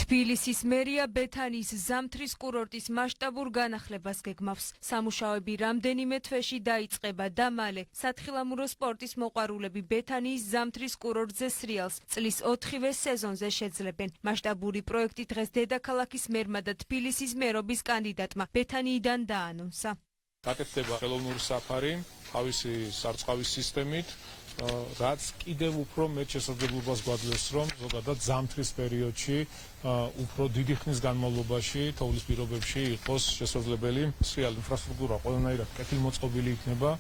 თბილისის მერია ბეთანიის ზამთრის კურორტის მასშტაბურ განახლებას გეგმავს. სამუშაოები რამდენიმე თვეში დაიწყება და მალე სათხილამურო სპორტის მოყვარულები ბეთანიის ზამთრის კურორტზე სრიალს წლის 4-ვე სეზონზე შეძლებენ. მასშტაბური პროექტი დღეს დედაქალაქის მერმა და თბილისის მერობის კანდიდატმა ბეთანიიდან დაანონსა. გაკეთდება ხელოვნური საფარი, თავისი სარწყავის სისტემით, რაც კიდევ უფრო მეტ შესაძლებლობას გვაძლევს, რომ ზოგადად ზამთრის პერიოდში უფრო დიდი ხნის განმავლობაში თოვლის პირობებში იყოს შესაძლებელი სრიალი ინფრასტრუქტურა ყველანაირად კეთილმოწყობილი იქნება.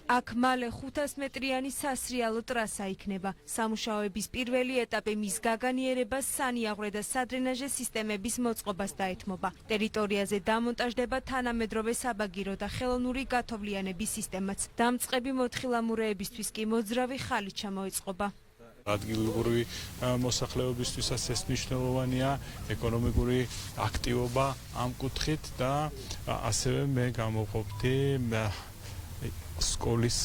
აქ მალე 500 მეტრიანი სასრიალო ტრასა იქნება. სამუშაოების პირველი ეტაპი მის გაგანიერებას, სანიაღვრე და სადრენაჟე სისტემების მოწყობას დაეთმობა. ტერიტორიაზე დამონტაჟდება თანამედროვე საბაგირო და ხელოვნური გათოვლიანების სისტემაც. დამწყები მოთხილამურეებისთვის კი მოძრავი ხალით ჩამოეწყობა. ადგილობრივი მოსახლეობისთვისაც ეს მნიშვნელოვანია ეკონომიკური აქტივობა ამ კუთხით და ასევე მე გამოვყოფდი სკოლის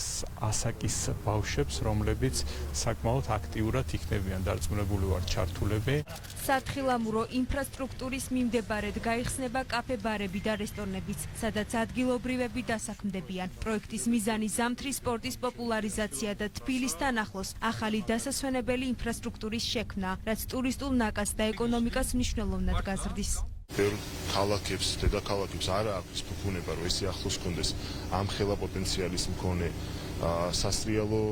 ასაკის ბავშვებს, რომლებიც საკმაოდ აქტიურად იქნებიან დარწმუნებული ვარ ჩართულები. სათხილამურო ინფრასტრუქტურის მიმდებარედ გაიხსნება კაფე-ბარები და რესტორნებიც, სადაც ადგილობრივები დასაქმდებიან. პროექტის მიზანი ზამთრის სპორტის პოპულარიზაცია და თბილისთან ახლოს ახალი დასასვენებელი ინფრასტრუქტურის შექმნა, რაც ტურისტულ ნაკადს და ეკონომიკას მნიშვნელოვნად გაზრდის. ბევრ ქალაქებს, დედაქალაქებს არა აქვს ფუფუნება, რომ ესე ახლოს კონდეს ამ ხელა პოტენციალის მქონე სასრიალო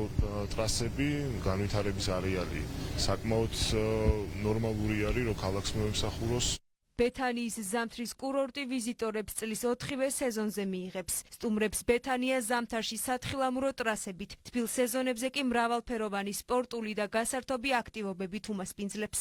ტრასები, განვითარების არეალი. საკმაოდ ნორმალური არის, რომ ქალაქს მოემსახუროს. ბეთანიის ზამთრის კურორტი ვიზიტორებს წლის 4-ვე სეზონზე მიიღებს. სტუმრებს ბეთანია ზამთარში სათხილამურო ტრასებით, თბილ სეზონებზე კი მრავალფეროვანი სპორტული და გასართობი აქტივობებით უმასპინძლებს.